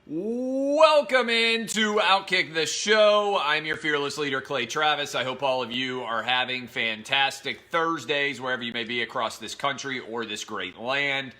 Welcome into Outkick the Show. I'm your fearless leader, Clay Travis. I hope all of you are having fantastic Thursdays wherever you may be across this country or this great land.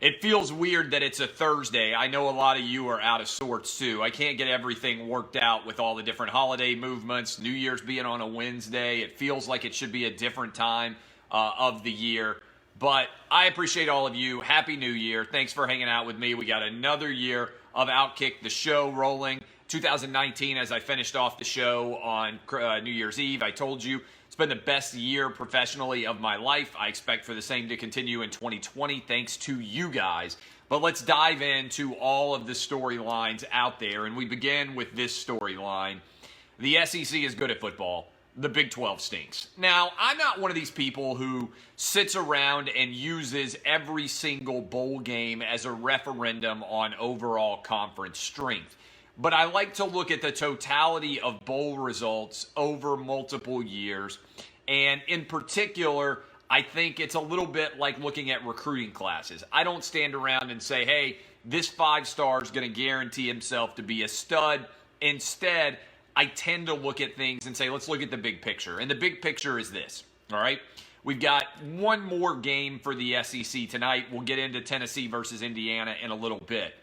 It feels weird that it's a Thursday. I know a lot of you are out of sorts too. I can't get everything worked out with all the different holiday movements, New Year's being on a Wednesday. It feels like it should be a different time of the year. But I appreciate all of you. Happy New Year. Thanks for hanging out with me. We got another year of Outkick the Show rolling. 2019, as I finished off the show on New Year's Eve, I told you it's been the best year professionally of my life. I expect for the same to continue in 2020, thanks to you guys. But let's dive into all of the storylines out there, and we begin with this storyline. The SEC is good at football. The Big 12 stinks. Now, I'm not one of these people who sits around and uses every single bowl game as a referendum on overall conference strength. But I like to look at the totality of bowl results over multiple years. And in particular, I think it's a little bit like looking at recruiting classes. I don't stand around and say, hey, this 5-star is going to guarantee himself to be a stud. Instead, I tend to look at things and say, let's look at the big picture. And the big picture is this, all right? We've got one more game for the SEC tonight. We'll get into Tennessee versus Indiana in a little bit.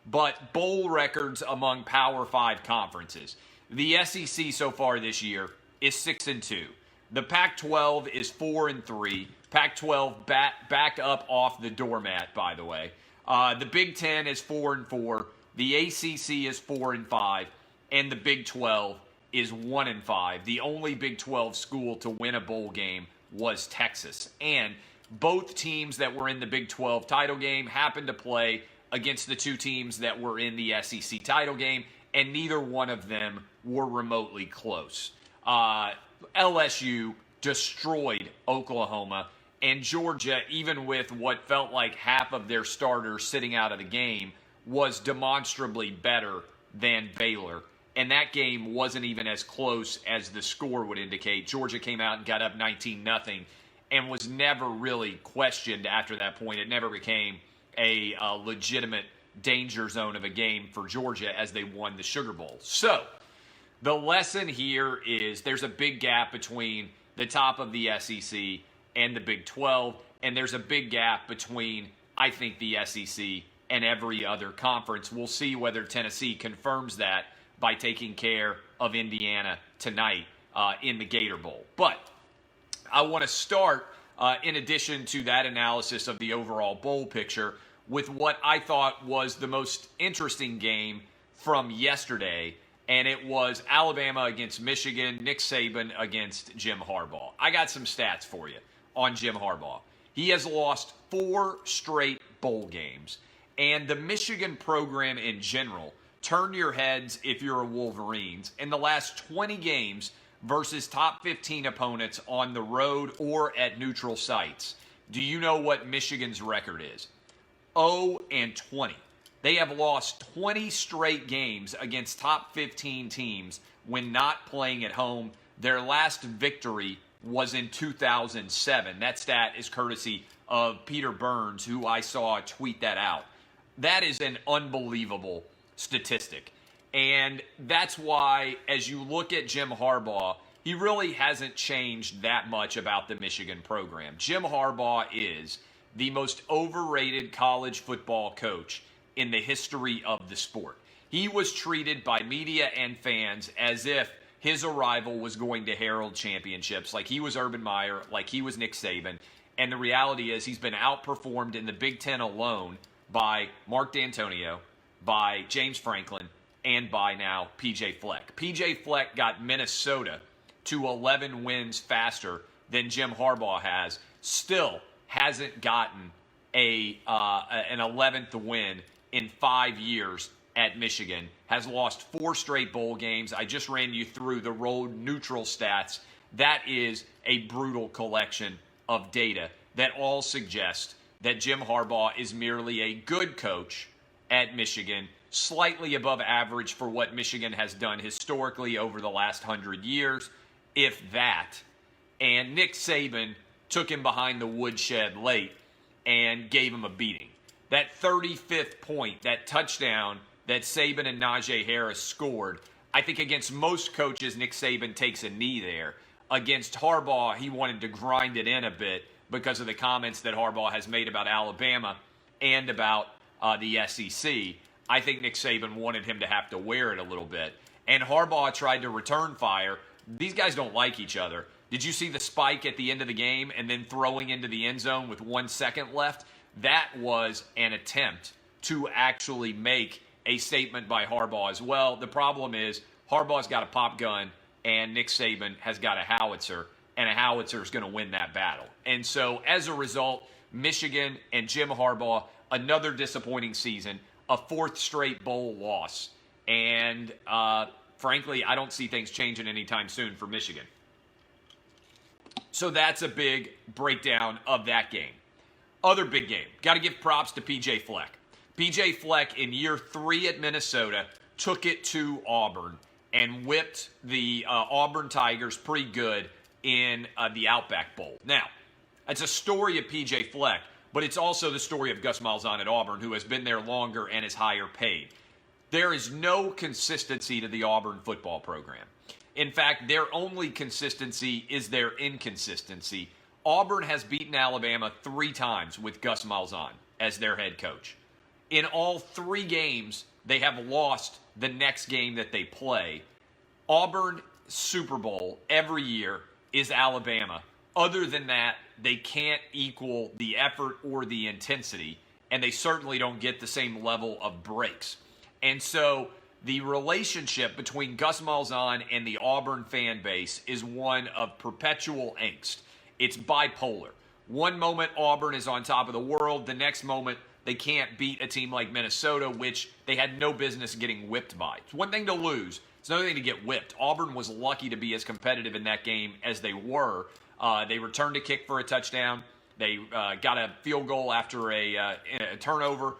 But bowl records among Power 5 conferences. The SEC so far this year is 6-2. The Pac-12 is 4-3. Pac-12 back up off the doormat, by the way. The Big Ten is 4-4. The ACC is 4-5. And the Big 12 is 1-5. The only Big 12 school to win a bowl game was Texas. And both teams that were in the Big 12 title game happened to play against the two teams that were in the SEC title game, and neither one of them were remotely close. LSU destroyed Oklahoma, and Georgia, even with what felt like half of their starters sitting out of the game, was demonstrably better than Baylor. And that game wasn't even as close as the score would indicate. Georgia came out and got up 19-0 and was never really questioned after that point. It never became a legitimate danger zone of a game for Georgia as they won the Sugar Bowl. So the lesson here is there's a big gap between the top of the SEC and the Big 12, and there's a big gap between, I think, the SEC and every other conference. We'll see whether Tennessee confirms that by taking care of Indiana tonight in the Gator Bowl. But I want to start, in addition to that analysis of the overall bowl picture, with what I thought was the most interesting game from yesterday, and it was Alabama against Michigan, Nick Saban against Jim Harbaugh. I got some stats for you on Jim Harbaugh. He has lost 4 straight bowl games, and the Michigan program in general, turn your heads if you're a Wolverines, in the last 20 games versus top 15 opponents on the road or at neutral sites. Do you know what Michigan's record is? 0-20. They have lost 20 straight games against top 15 teams when not playing at home. Their last victory was in 2007. That stat is courtesy of Peter Burns, who I saw tweet that out. That is an unbelievable statistic. And that's why, as you look at Jim Harbaugh, he really hasn't changed that much about the Michigan program. Jim Harbaugh is the most overrated college football coach in the history of the sport. He was treated by media and fans as if his arrival was going to herald championships, like he was Urban Meyer, like he was Nick Saban. And the reality is he's been outperformed in the Big Ten alone by Mark D'Antonio, by James Franklin, and by now PJ Fleck. PJ Fleck got Minnesota to 11 wins faster than Jim Harbaugh has. Still hasn't gotten an 11th win in 5 years at Michigan. Has lost 4 straight bowl games. I just ran you through the road neutral stats. That is a brutal collection of data that all suggest that Jim Harbaugh is merely a good coach at Michigan, slightly above average for what Michigan has done historically over the last 100 years, if that. And Nick Saban took him behind the woodshed late and gave him a beating. That 35th point, that touchdown that Saban and Najee Harris scored. I think against most coaches, Nick Saban takes a knee there. Against Harbaugh, he wanted to grind it in a bit because of the comments that Harbaugh has made about Alabama and about the SEC. I think Nick Saban wanted him to have to wear it a little bit. And Harbaugh tried to return fire. These guys don't like each other. Did you see the spike at the end of the game and then throwing into the end zone with 1 second left? That was an attempt to actually make a statement by Harbaugh as well. The problem is Harbaugh's got a pop gun and Nick Saban has got a howitzer, and a howitzer is going to win that battle. And so as a result, Michigan and Jim Harbaugh, another disappointing season, a 4th straight bowl loss. And frankly, I don't see things changing anytime soon for Michigan. So that's a big breakdown of that game. Other big game. Got to give props to PJ Fleck. PJ Fleck in year 3 at Minnesota took it to Auburn and whipped the Auburn Tigers pretty good in the Outback Bowl. Now, it's a story of PJ Fleck, but it's also the story of Gus Malzahn at Auburn, who has been there longer and is higher paid. There is no consistency to the Auburn football program. In fact, their only consistency is their inconsistency. Auburn has beaten Alabama 3 times with Gus Malzahn as their head coach. In all 3 games, they have lost the next game that they play. Auburn Super Bowl every year is Alabama. Other than that, they can't equal the effort or the intensity, and they certainly don't get the same level of breaks. And so the relationship between Gus Malzahn and the Auburn fan base is one of perpetual angst. It's bipolar. One moment Auburn is on top of the world, the next moment they can't beat a team like Minnesota, which they had no business getting whipped by. It's one thing to lose. It's another thing to get whipped. Auburn was lucky to be as competitive in that game as they were. They returned a kick for a touchdown. They got a field goal after a turnover.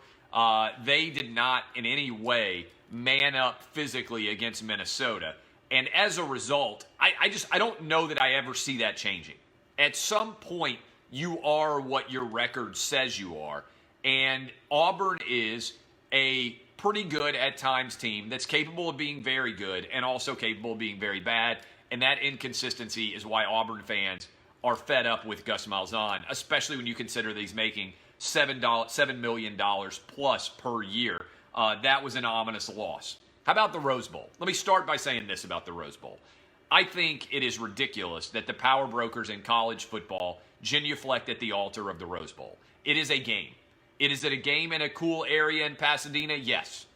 They did not in any way man up physically against Minnesota. And as a result, I don't know that I ever see that changing. At some point, you are what your record says you are. And Auburn is a pretty good at times team that's capable of being very good and also capable of being very bad. And that inconsistency is why Auburn fans are fed up with Gus Malzahn, especially when you consider that he's making $7 million plus per year. That was an ominous loss. How about the Rose Bowl? Let me start by saying this about the Rose Bowl. I think it is ridiculous that the power brokers in college football genuflect at the altar of the Rose Bowl. It is a game. Is it a game in a cool area in Pasadena? Yes.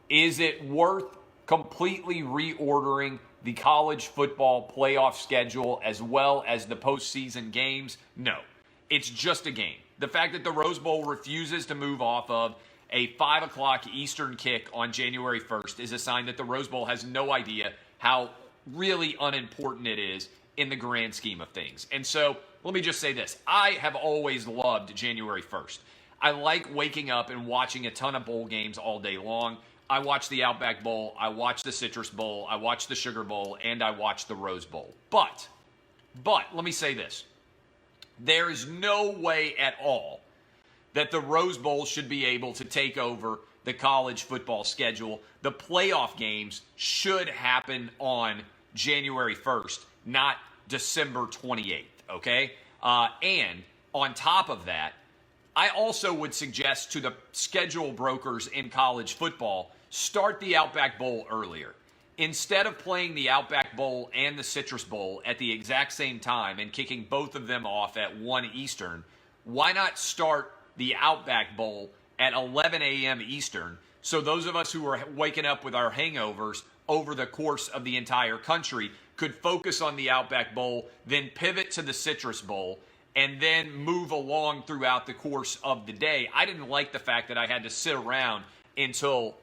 Is it worth completely reordering the college football playoff schedule as well as the postseason games? No. It's just a game. The fact that the Rose Bowl refuses to move off of a 5 o'clock Eastern kick on January 1st is a sign that the Rose Bowl has no idea how really unimportant it is in the grand scheme of things. And so let me just say this. I have always loved January 1st. I like waking up and watching a ton of bowl games all day long. I watch the Outback Bowl, I watch the Citrus Bowl, I watch the Sugar Bowl, and I watch the Rose Bowl. But let me say this. There is no way at all that the Rose Bowl should be able to take over the college football schedule. The playoff games should happen on January 1st, not December 28th, okay? And on top of that, I also would suggest to the schedule brokers in college football, start the Outback Bowl earlier. Instead of playing the Outback Bowl and the Citrus Bowl at the exact same time and kicking both of them off at 1 Eastern, why not start the Outback Bowl at 11 a.m. Eastern so those of us who are waking up with our hangovers over the course of the entire country could focus on the Outback Bowl, then pivot to the Citrus Bowl, and then move along throughout the course of the day. I didn't like the fact that I had to sit around until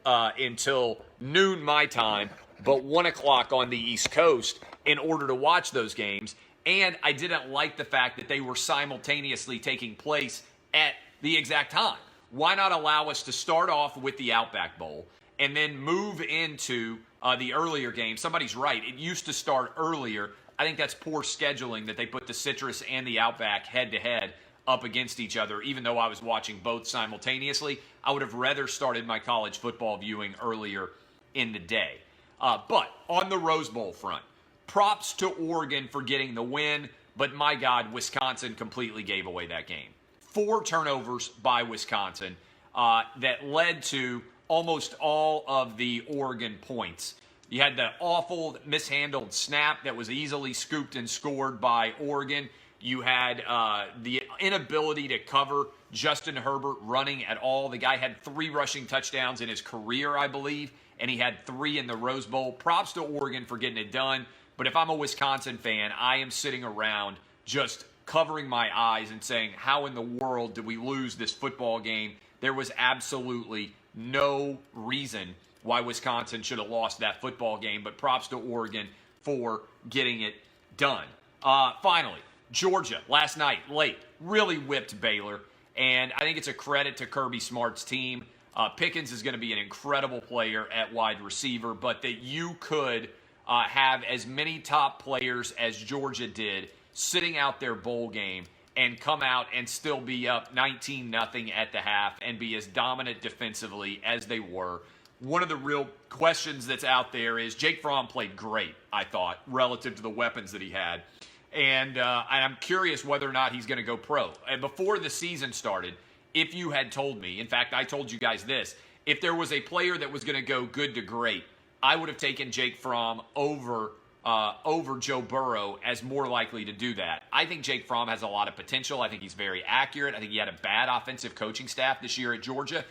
noon my time, but 1 o'clock on the East Coast in order to watch those games. And I didn't like the fact that they were simultaneously taking place at the exact time. Why not allow us to start off with the Outback Bowl and then move into the earlier game? Somebody's right. It used to start earlier. I think that's poor scheduling that they put the Citrus and the Outback head-to-head up against each other, even though I was watching both simultaneously. I would have rather started my college football viewing earlier in the day. But on the Rose Bowl front, props to Oregon for getting the win, but my God, Wisconsin completely gave away that game. 4 turnovers by Wisconsin that led to almost all of the Oregon points. You had the awful mishandled snap that was easily scooped and scored by Oregon. You had the inability to cover Justin Herbert running at all. The guy had 3 rushing touchdowns in his career, I believe, and he had 3 in the Rose Bowl. Props to Oregon for getting it done. But if I'm a Wisconsin fan, I am sitting around just covering my eyes and saying, how in the world did we lose this football game? There was absolutely no reason why Wisconsin should have lost that football game, but props to Oregon for getting it done. Finally, Georgia, last night, late, really whipped Baylor, and I think it's a credit to Kirby Smart's team. Pickens is going to be an incredible player at wide receiver, but that you could have as many top players as Georgia did sitting out their bowl game and come out and still be up 19-0 at the half and be as dominant defensively as they were. One of the real questions that's out there is Jake Fromm played great, I thought, relative to the weapons that he had. And I'm curious whether or not he's going to go pro. And before the season started, if you had told me, in fact, I told you guys this, if there was a player that was going to go good to great, I would have taken Jake Fromm over Joe Burrow as more likely to do that. I think Jake Fromm has a lot of potential. I think he's very accurate. I think he had a bad offensive coaching staff this year at Georgia.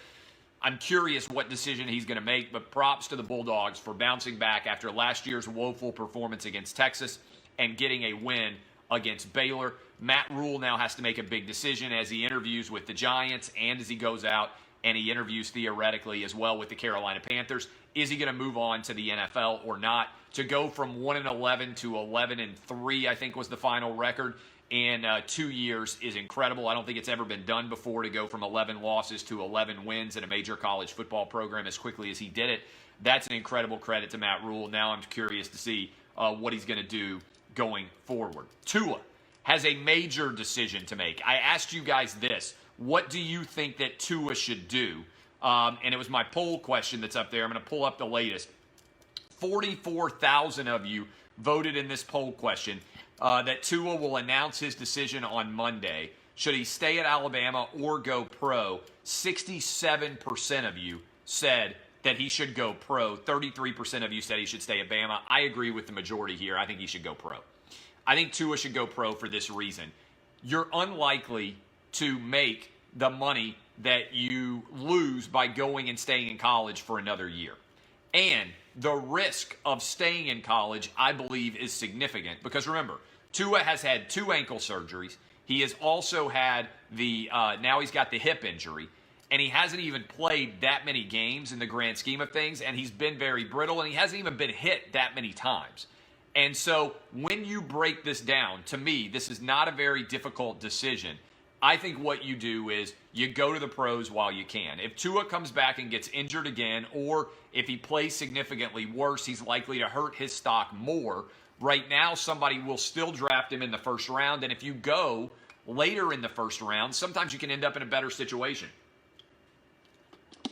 I'm curious what decision he's going to make, but props to the Bulldogs for bouncing back after last year's woeful performance against Texas and getting a win against Baylor. Matt Rule now has to make a big decision as he interviews with the Giants and as he goes out and he interviews theoretically as well with the Carolina Panthers. Is he going to move on to the NFL or not? To go from 1-11 to 11-3, I think was the final record in 2 years is incredible. I don't think it's ever been done before to go from 11 losses to 11 wins in a major college football program as quickly as he did it. That's an incredible credit to Matt Rule. Now I'm curious to see what he's going to do going forward. Tua has a major decision to make. I asked you guys this. What do you think that Tua should do? And it was my poll question that's up there. I'm going to pull up the latest. 44,000 of you voted in this poll question that Tua will announce his decision on Monday. Should he stay at Alabama or go pro? 67% of you said that he should go pro. 33% of you said he should stay at Bama. I agree with the majority here. I think he should go pro. I think Tua should go pro for this reason. You're unlikely to make the money that you lose by going and staying in college for another year. And the risk of staying in college, I believe, is significant. Because remember, Tua has had 2 ankle surgeries. He has also had now he's got the hip injury. And he hasn't even played that many games in the grand scheme of things. And he's been very brittle. And he hasn't even been hit that many times. And so when you break this down, to me, this is not a very difficult decision. I think what you do is you go to the pros while you can. If Tua comes back and gets injured again, or if he plays significantly worse, he's likely to hurt his stock more. Right now, somebody will still draft him in the first round, and if you go later in the first round, sometimes you can end up in a better situation.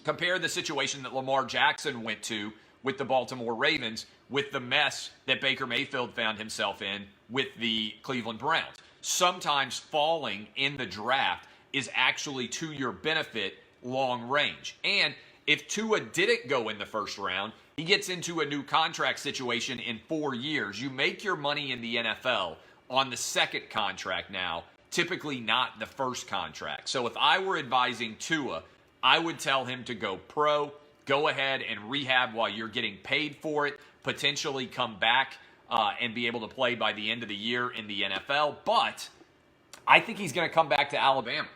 Compare the situation that Lamar Jackson went to with the Baltimore Ravens with the mess that Baker Mayfield found himself in with the Cleveland Browns. Sometimes falling in the draft is actually to your benefit long range. And if Tua didn't go in the first round, he gets into a new contract situation in 4 years. You make your money in the NFL on the second contract now, typically not the first contract. So if I were advising Tua, I would tell him to go pro, go ahead and rehab while you're getting paid for it, potentially come back and be able to play by the end of the year in the NFL. But I think he's going to come back to Alabama.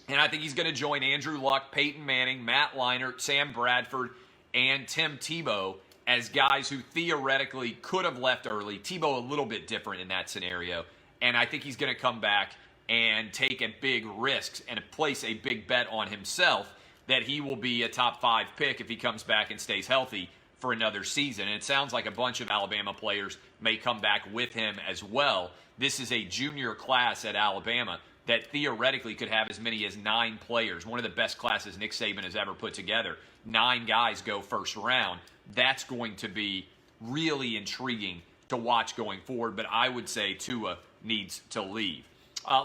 And I think he's going to join Andrew Luck, Peyton Manning, Matt Leinart, Sam Bradford, and Tim Tebow as guys who theoretically could have left early. Tebow a little bit different in that scenario. And I think he's going to come back and take a big risk and place a big bet on himself that he will be a top 5 pick if he comes back and stays healthy for another season. And it sounds like a bunch of Alabama players may come back with him as well. This is a junior class at Alabama that theoretically could have as many as 9 players. One of the best classes Nick Saban has ever put together. 9 guys go first round. That's going to be really intriguing to watch going forward, but I would say Tua needs to leave.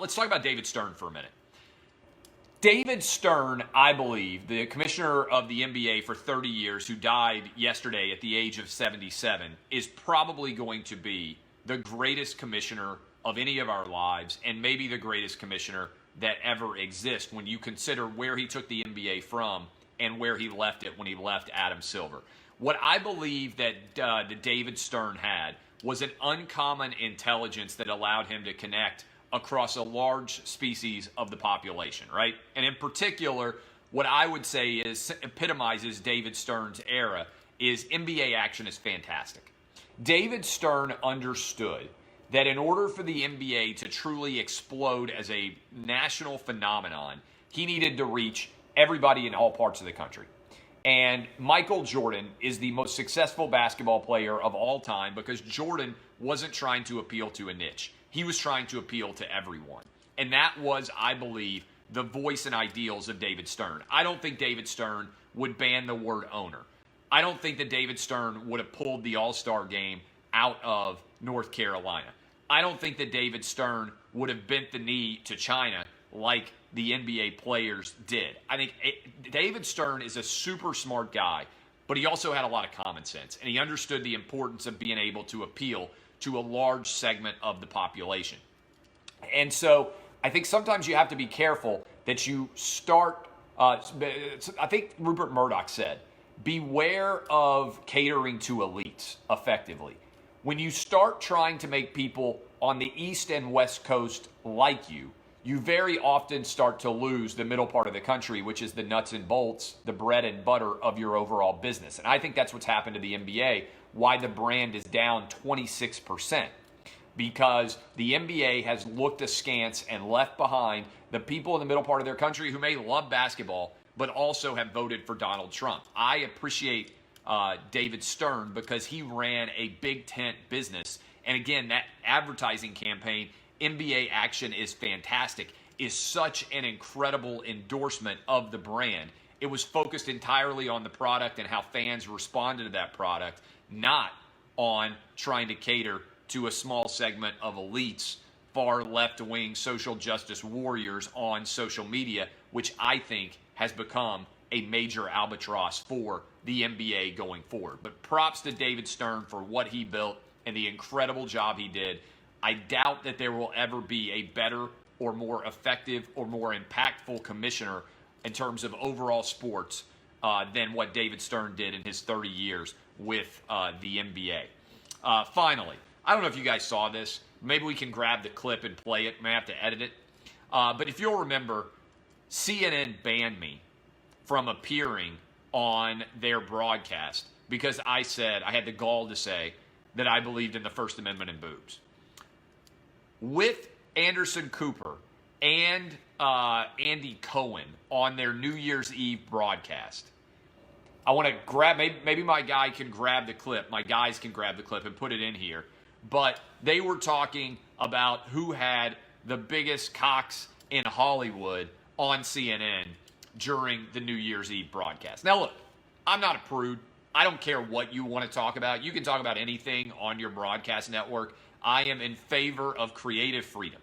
Let's talk about David Stern for a minute. David Stern, I believe, the commissioner of the NBA for 30 years who died yesterday at the age of 77, is probably going to be the greatest commissioner of any of our lives and maybe the greatest commissioner that ever exists when you consider where he took the NBA from and where he left it when he left Adam Silver. What I believe that David Stern had was an uncommon intelligence that allowed him to connect across a large species of the population, right? And in particular, what I would say is epitomizes David Stern's era is NBA action is fantastic. David Stern understood that in order for the NBA to truly explode as a national phenomenon, he needed to reach everybody in all parts of the country. And Michael Jordan is the most successful basketball player of all time because Jordan wasn't trying to appeal to a niche. He was trying to appeal to everyone. And that was, I believe, the voice and ideals of David Stern. I don't think David Stern would ban the word owner. I don't think that David Stern would have pulled the All-Star game out of North Carolina. I don't think that David Stern would have bent the knee to China like the NBA players did. I think David Stern is a super smart guy, but he also had a lot of common sense, and he understood the importance of being able to appeal to a large segment of the population. And so I think sometimes you have to be careful that you start, I think Rupert Murdoch said, beware of catering to elites effectively. When you start trying to make people on the East and West Coast like you, you very often start to lose the middle part of the country, which is the nuts and bolts, the bread and butter of your overall business. And I think that's what's happened to the NBA, why the brand is down 26%. Because the NBA has looked askance and left behind the people in the middle part of their country who may love basketball, but also have voted for Donald Trump. I appreciate David Stern because he ran a big tent business. And again, that advertising campaign, NBA action is fantastic, is such an incredible endorsement of the brand. It was focused entirely on the product and how fans responded to that product, not on trying to cater to a small segment of elites, far left-wing social justice warriors on social media, which I think has become a major albatross for the NBA going forward. But props to David Stern for what he built and the incredible job he did. I doubt that there will ever be a better or more effective or more impactful commissioner in terms of overall sports than what David Stern did in his 30 years with the NBA. Finally, I don't know if you guys saw this. Maybe we can grab the clip and play it. May have to edit it. But if you'll remember, CNN banned me from appearing on their broadcast because I had the gall to say that I believed in the First Amendment and boobs. With Anderson Cooper and Andy Cohen on their New Year's Eve broadcast, I want to grab, maybe my guy can grab the clip, my guys can grab the clip and put it in here, but they were talking about who had the biggest cocks in Hollywood on CNN during the New Year's Eve broadcast. Now look, I'm not a prude. I don't care what you want to talk about. You can talk about anything on your broadcast network. I am in favor of creative freedom.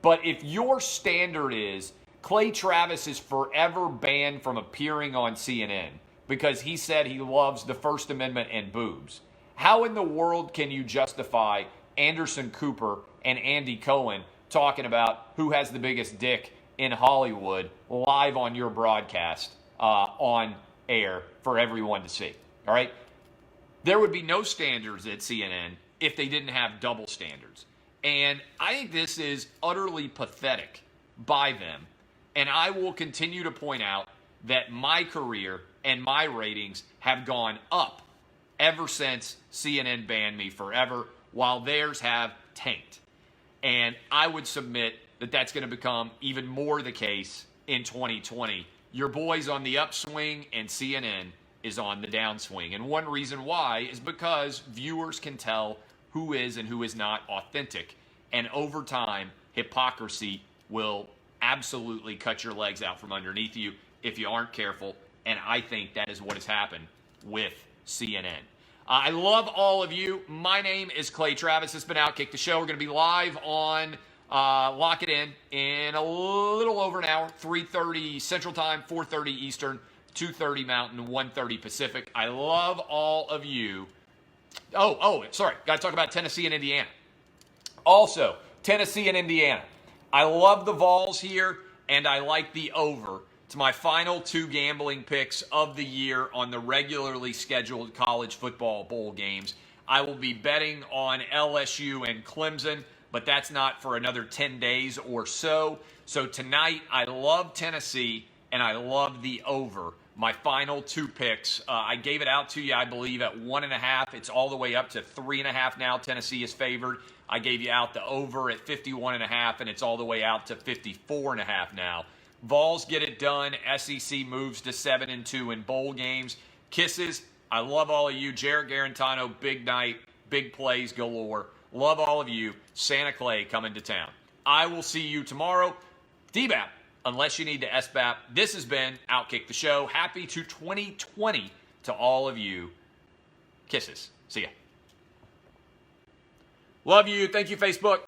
But if your standard is Clay Travis is forever banned from appearing on CNN because he said he loves the First Amendment and boobs, how in the world can you justify Anderson Cooper and Andy Cohen talking about who has the biggest dick in Hollywood live on your broadcast on air for everyone to see? All right? There would be no standards at CNN if they didn't have double standards. And I think this is utterly pathetic by them. And I will continue to point out that my career and my ratings have gone up ever since CNN banned me forever, while theirs have tanked. And I would submit that that's going to become even more the case in 2020. Your boy's on the upswing, and CNN is on the downswing. And one reason why is because viewers can tell who is and who is not authentic. And over time, hypocrisy will absolutely cut your legs out from underneath you if you aren't careful. And I think that is what has happened with CNN. I love all of you. My name is Clay Travis. It's been Outkick the Show. We're going to be live on Lock It In a little over an hour, 3:30 Central Time, 4:30 Eastern, 2:30 Mountain, 1:30 Pacific. I love all of you. Sorry. Got to talk about Tennessee and Indiana. Also, Tennessee and Indiana. I love the Vols here, and I like the over. It's my final two gambling picks of the year on the regularly scheduled college football bowl games. I will be betting on LSU and Clemson, but that's not for another 10 days or so. So tonight, I love Tennessee, and I love the over. My final two picks. I gave it out to you, I believe, at 1.5. It's all the way up to 3.5 now. Tennessee is favored. I gave you out the over at 51.5, and it's all the way out to 54.5 now. Vols get it done. SEC moves to 7-2 in bowl games. Kisses. I love all of you. Jarrett Garantano, big night, big plays galore. Love all of you. Santa Clay coming to town. I will see you tomorrow. DBAP, unless you need to SBAP. This has been Outkick the Show. Happy to 2020 to all of you. Kisses. See ya. Love you. Thank you, Facebook.